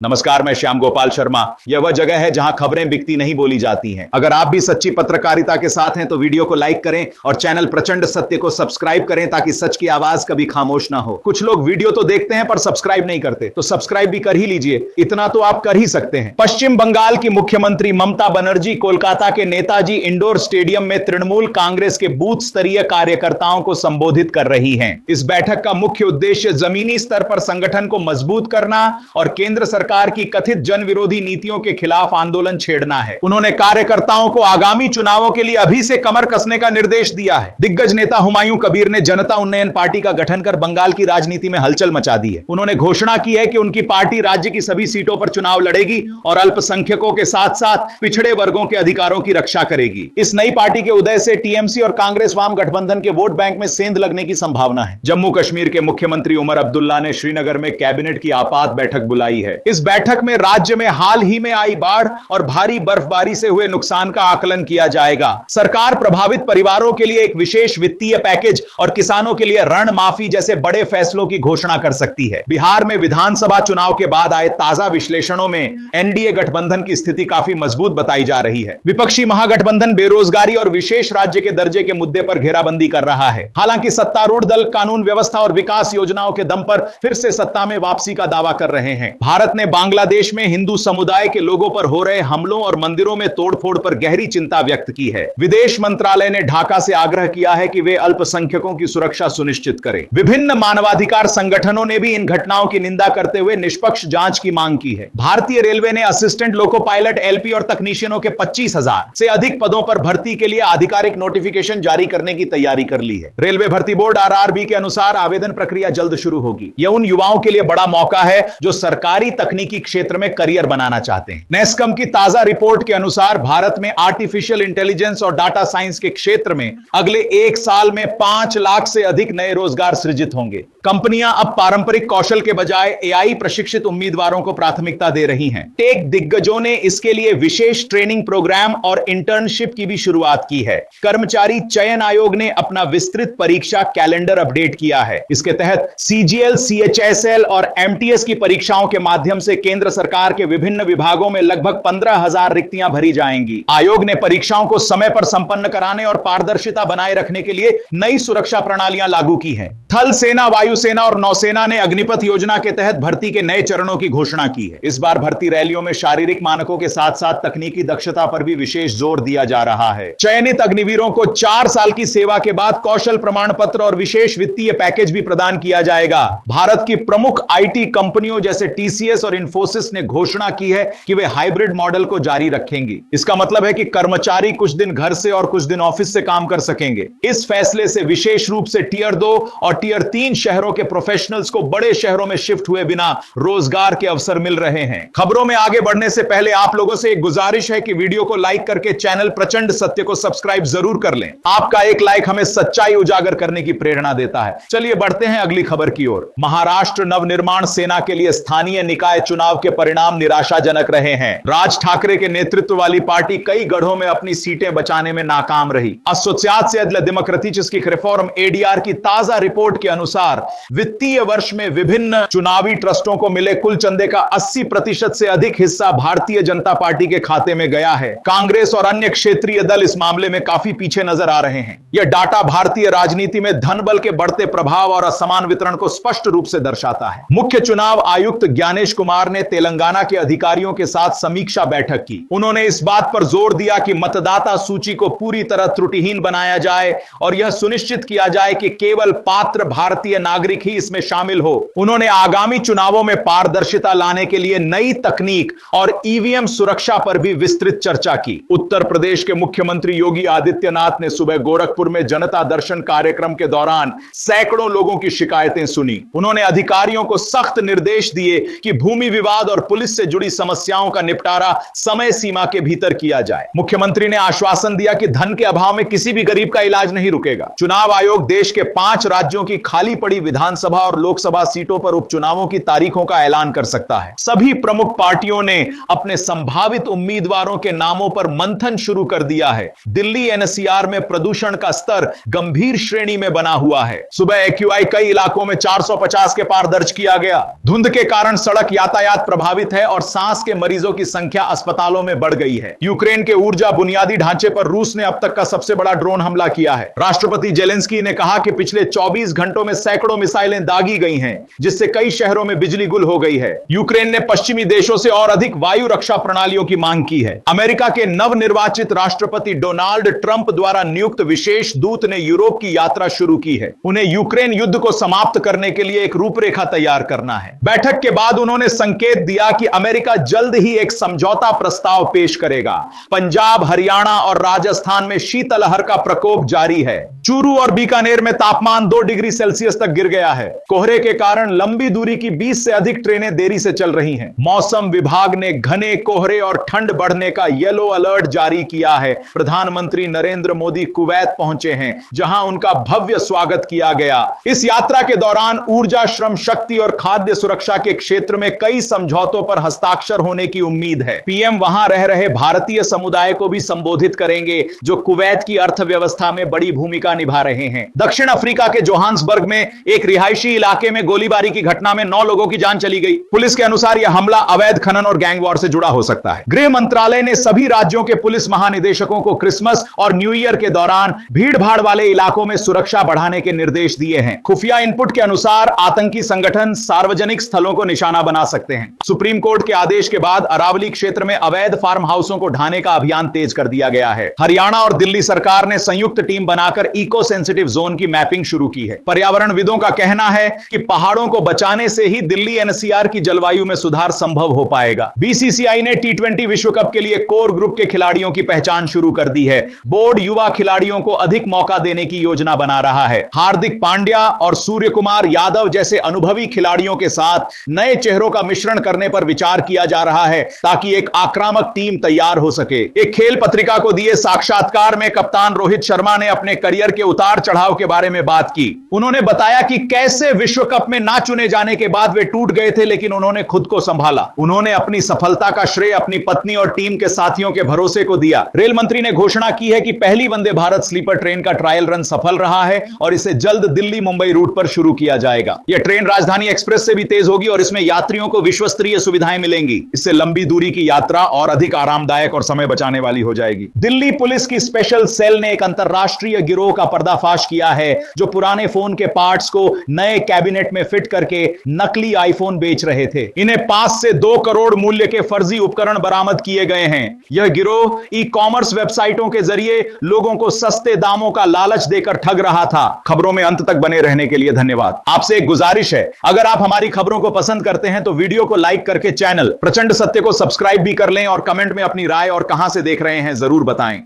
नमस्कार, मैं श्याम गोपाल शर्मा। यह वह जगह है जहां खबरें बिकती नहीं बोली जाती हैं। अगर आप भी सच्ची पत्रकारिता के साथ हैं तो वीडियो को लाइक करें और चैनल प्रचंड सत्य को सब्सक्राइब करें ताकि सच की आवाज कभी खामोश ना हो। कुछ लोग वीडियो तो देखते हैं पर सब्सक्राइब नहीं करते, तो सब्सक्राइब भी कर ही लीजिए। इतना तो आप कर ही सकते हैं। पश्चिम बंगाल की मुख्यमंत्री ममता बनर्जी कोलकाता के नेताजी इंडोर स्टेडियम में तृणमूल कांग्रेस के बूथ स्तरीय कार्यकर्ताओं को संबोधित कर रही हैं। इस बैठक का मुख्य उद्देश्य जमीनी स्तर पर संगठन को मजबूत करना और केंद्र सरकार की कथित जन विरोधी नीतियों के खिलाफ आंदोलन छेड़ना है। उन्होंने कार्यकर्ताओं को आगामी चुनावों के लिए अभी से कमर कसने का निर्देश दिया है। दिग्गज नेता हुमायूं कबीर ने जनता उन्नयन पार्टी का गठन कर बंगाल की राजनीति में हलचल मचा दी है। उन्होंने घोषणा की है कि उनकी पार्टी राज्य की सभी सीटों पर चुनाव लड़ेगी और अल्पसंख्यकों के साथ साथ पिछड़े वर्गों के अधिकारों की रक्षा करेगी। इस नई पार्टी के उदय से टीएमसी और कांग्रेस वाम गठबंधन के वोट बैंक में सेंध लगने की संभावना है। जम्मू कश्मीर के मुख्यमंत्री उमर अब्दुल्ला ने श्रीनगर में कैबिनेट की आपात बैठक बुलाई है। इस बैठक में राज्य में हाल ही में आई बाढ़ और भारी बर्फबारी से हुए नुकसान का आकलन किया जाएगा। सरकार प्रभावित परिवारों के लिए एक विशेष वित्तीय पैकेज और किसानों के लिए ऋण माफी जैसे बड़े फैसलों की घोषणा कर सकती है। बिहार में विधानसभा चुनाव के बाद आए ताजा विश्लेषणों में एनडीए गठबंधन की स्थिति काफी मजबूत बताई जा रही है। विपक्षी महागठबंधन बेरोजगारी और विशेष राज्य के दर्जे के मुद्दे पर घेराबंदी कर रहा है। हालांकि सत्तारूढ़ दल कानून व्यवस्था और विकास योजनाओं के दम पर फिर से सत्ता में वापसी का दावा कर रहे हैं। भारत ने बांग्लादेश में हिंदू समुदाय के लोगों पर हो रहे हमलों और मंदिरों में तोड़फोड़ पर गहरी चिंता व्यक्त की है। विदेश मंत्रालय ने ढाका से आग्रह किया है कि वे अल्पसंख्यकों की सुरक्षा सुनिश्चित करें। विभिन्न मानवाधिकार संगठनों ने भी इन घटनाओं की निंदा करते हुए निष्पक्ष जांच की मांग की है। भारतीय रेलवे ने असिस्टेंट लोको पायलट, एलपी और तकनीशियनों के 25,000 से अधिक पदों पर भर्ती के लिए आधिकारिक नोटिफिकेशन जारी करने की तैयारी कर ली है। रेलवे भर्ती बोर्ड आरआरबी के अनुसार आवेदन प्रक्रिया जल्द शुरू होगी। यह उन युवाओं के लिए बड़ा मौका है जो सरकारी तकनीकी क्षेत्र में करियर बनाना चाहते हैं। नेस्कम की ताजा रिपोर्ट के अनुसार भारत में आर्टिफिशियल इंटेलिजेंस और डाटा साइंस के क्षेत्र में अगले 1 साल में 5 लाख से अधिक नए रोजगार सृजित होंगे। कंपनियां अब पारंपरिक कौशल के बजाय एआई प्रशिक्षित उम्मीदवारों को प्राथमिकता दे रही हैं। टेक दिग्गजों ने इसके लिए विशेष ट्रेनिंग प्रोग्राम और इंटर्नशिप की भी शुरुआत की है। कर्मचारी चयन आयोग ने अपना विस्तृत परीक्षा कैलेंडर अपडेट किया है। इसके तहत सीजीएल, सीएचएसएल और एमटीएस की परीक्षाओं के माध्यम से केंद्र सरकार के विभिन्न विभागों में लगभग 15,000 रिक्तियां भरी जाएंगी। आयोग ने परीक्षाओं को समय पर संपन्न कराने और पारदर्शिता बनाए रखने के लिए नई सुरक्षा प्रणालियां लागू की हैं। थल सेना, वायुसेना और नौसेना ने अग्निपथ योजना के तहत भर्ती के नए चरणों की घोषणा की है। इस बार भर्ती रैलियों में शारीरिक मानकों के साथ साथ तकनीकी दक्षता पर भी विशेष जोर दिया जा रहा है। चयनित अग्निवीरों को 4 साल की सेवा के बाद कौशल प्रमाण पत्र और विशेष वित्तीय पैकेज भी प्रदान किया जाएगा। भारत की प्रमुख आईटी कंपनियों जैसे टीसीएस और इंफोसिस ने घोषणा की है कि वे हाइब्रिड मॉडल को जारी रखेंगी। इसका मतलब है कि कर्मचारी कुछ दिन घर से और कुछ दिन ऑफिस से काम कर सकेंगे। इस फैसले से विशेष रूप से टियर 2 और टियर 3 शहरों के प्रोफेशनल्स को बड़े शहरों में शिफ्ट हुए बिना रोजगार के अवसर मिल रहे हैं। खबरों में आगे बढ़ने से पहले आप लोगों से एक गुजारिश है कि वीडियो को लाइक करके चैनल प्रचंड सत्य को सब्सक्राइब जरूर कर लें। आपका एक लाइक हमें सच्चाई उजागर करने की प्रेरणा देता है। चलिए बढ़ते हैं अगली खबर की ओर। महाराष्ट्र नवनिर्माण सेना के लिए स्थानीय निकाय चुनाव के परिणाम निराशाजनक रहे हैं। राज ठाकरे के नेतृत्व वाली पार्टी कई गढ़ों में अपनी सीटें बचाने में नाकाम रही। एसोसिएशन डेमोक्रेटिक रिफॉर्म एडीआर की ताजा रिपोर्ट के अनुसार वित्तीय वर्ष में विभिन्न चुनावी ट्रस्टों को मिले कुल चंदे का 80% से अधिक हिस्सा भारतीय जनता पार्टी के खाते में गया है। कांग्रेस और अन्य क्षेत्रीय दल इस मामले में काफी पीछे नजर आ रहे हैं। यह डाटा भारतीय राजनीति में धन बल के बढ़ते प्रभाव और असमान वितरण को स्पष्ट रूप से दर्शाता है। मुख्य चुनाव आयुक्त ज्ञानेश कुमार ने तेलंगाना के अधिकारियों के साथ समीक्षा बैठक की। उन्होंने इस बात पर जोर दिया कि मतदाता सूची को पूरी तरह त्रुटिहीन बनाया जाए और यह सुनिश्चित किया जाए कि केवल पात्र भारतीय नागरिक ही इसमें शामिल हो। उन्होंने आगामी चुनावों में पारदर्शिता लाने के लिए नई तकनीक और ईवीएम सुरक्षा पर भी विस्तृत चर्चा की। उत्तर प्रदेश के मुख्यमंत्री योगी आदित्यनाथ ने सुबह गोरखपुर में जनता दर्शन कार्यक्रम के दौरान सैकड़ों लोगों की शिकायतें सुनी। उन्होंने अधिकारियों को सख्त निर्देश दिए कि भूमि विवाद और पुलिस से जुड़ी समस्याओं का निपटारा समय सीमा के भीतर किया जाए। मुख्यमंत्री ने आश्वासन दिया कि धन के अभाव में किसी भी गरीब का इलाज नहीं रुकेगा। चुनाव आयोग देश के 5 राज्यों की खाली पड़ी विधानसभा और लोकसभा सीटों पर उपचुनावों की तारीखों का ऐलान कर सकता है। सभी प्रमुख पार्टियों ने अपने संभावित उम्मीदवारों के नामों पर मंथन शुरू कर दिया है। दिल्ली एनसीआर में प्रदूषण का स्तर गंभीर श्रेणी में बना हुआ है। सुबह एक्यूआई कई इलाकों में 450 के पार दर्ज किया गया। धुंध के कारण सड़क यातायात प्रभावित है और सांस के मरीजों की संख्या अस्पतालों में बढ़ गई है। यूक्रेन के ऊर्जा बुनियादी ढांचे पर रूस ने अब तक का सबसे बड़ा ड्रोन हमला किया है। राष्ट्रपति जेलेंस्की ने कहा कि पिछले 24 घंटों में सैकड़ों मिसाइलें दागी गई हैं, जिससे कई शहरों में बिजली गुल हो गई है। यूक्रेन ने पश्चिमी देशों से और अधिक वायु रक्षा प्रणालियों की मांग की है। अमेरिका के नवनिर्वाचित राष्ट्रपति डोनाल्ड ट्रंप द्वारा नियुक्त विशेष दूत ने यूरोप की यात्रा शुरू की है। उन्हें यूक्रेन युद्ध को समाप्त करने के लिए एक रूपरेखा तैयार करना है। बैठक के बाद उन्होंने संकेत दिया कि अमेरिका जल्द ही एक समझौता प्रस्ताव पेश करेगा। पंजाब, हरियाणा और राजस्थान में शीतलहर का प्रकोप जारी है। चूरू और बीकानेर में तापमान 2 डिग्री सेल्सियस तक गिर गया है। कोहरे के कारण लंबी दूरी की 20 से अधिक ट्रेनें देरी से चल रही हैं। मौसम विभाग ने घने कोहरे और ठंड बढ़ने का येलो अलर्ट जारी किया है। प्रधानमंत्री नरेंद्र मोदी कुवैत पहुंचे हैं, जहां उनका भव्य स्वागत किया गया। इस यात्रा के दौरान ऊर्जा, श्रम शक्ति और खाद्य सुरक्षा के क्षेत्र में कई समझौतों पर हस्ताक्षर होने की उम्मीद है। पीएम वहां रह रहे भारतीय समुदाय को भी संबोधित करेंगे, जो कुवैत की अर्थव्यवस्था में बड़ी भूमिका निभा रहे हैं। दक्षिण अफ्रीका के जोहान्सबर्ग में एक रिहायशी इलाके में गोलीबारी की घटना में 9 लोगों की जान चली गई। पुलिस के अनुसार यह हमला अवैध खनन और गैंग वॉर से जुड़ा हो सकता है। गृह मंत्रालय ने सभी राज्यों के पुलिस महानिदेशकों को क्रिसमस और न्यू ईयर के दौरान भीड़-भाड़ वाले इलाकों में सुरक्षा बढ़ाने के निर्देश दिए हैं। खुफिया इनपुट के अनुसार आतंकी संगठन सार्वजनिक स्थलों को निशाना बना सकते हैं। सुप्रीम कोर्ट के आदेश के बाद अरावली क्षेत्र में अवैध फार्म हाउसों को ढाने का अभियान तेज कर दिया गया है। हरियाणा और दिल्ली सरकार ने संयुक्त टीम बनाकर इको सेंसिटिव जोन की मैपिंग शुरू की है। पर्यावरणविदों का कहना है कि पहाड़ों को बचाने से ही दिल्ली एनसीआर की जलवायु में सुधार संभव हो पाएगा। बीसीसीआई ने टी20 विश्व कप के लिए कोर ग्रुप के खिलाड़ियों की पहचान शुरू कर दी है। बोर्ड युवा खिलाड़ियों को अधिक मौका देने की योजना बना रहा है। हार्दिक पांड्या और सूर्य कुमार यादव जैसे अनुभवी खिलाड़ियों के साथ नए चेहरों का मिश्रण करने पर विचार किया जा रहा है, ताकि एक आक्रामक टीम तैयार हो सके। एक खेल पत्रिका को दिए साक्षात्कार में कप्तान रोहित शर्मा ने अपने करियर के उतार चढ़ाव के बारे में बात की। उन्होंने बताया कि कैसे विश्व कप में ना चुने जाने के बाद वे टूट गए थे, लेकिन उन्होंने खुद को संभाला। उन्होंने अपनी सफलता का श्रेय अपनी पत्नी और टीम के साथियों के भरोसे को दिया। रेल मंत्री ने घोषणा की है कि पहली वंदे भारत स्लीपर ट्रेन का ट्रायल रन सफल रहा है और इसे जल्द दिल्ली मुंबई रूट पर शुरू किया जाएगा। यह ट्रेन राजधानी एक्सप्रेस से भी तेज होगी और इसमें यात्रियों को विश्वस्तरीय सुविधाएं मिलेंगी। इससे लंबी दूरी की यात्रा और अधिक आरामदायक और समय बचाने वाली हो जाएगी। दिल्ली पुलिस की स्पेशल सेल ने एक अंतरराष्ट्रीय गिरोह का पर्दाफाश किया है, जो पुराने फोन के पार्ट्स को नए कैबिनेट में फिट करके नकली आईफोन बेच रहे थे। इन्हें 5 से 2 करोड़ मूल्य के फर्जी उपकरण बरामद किए गए हैं। यह गिरोह ई कॉमर्स वेबसाइटों के जरिए लोगों को सस्ते दामों का लालच देकर ठग रहा था। खबरों में अंत तक बने रहने के लिए धन्यवाद। आपसे एक गुजारिश है, अगर आप हमारी खबरों को पसंद करते हैं तो वीडियो को लाइक करके चैनल प्रचंड सत्य को सब्सक्राइब भी कर लें और कमेंट में अपनी राय और कहां से देख रहे हैं जरूर बताएं।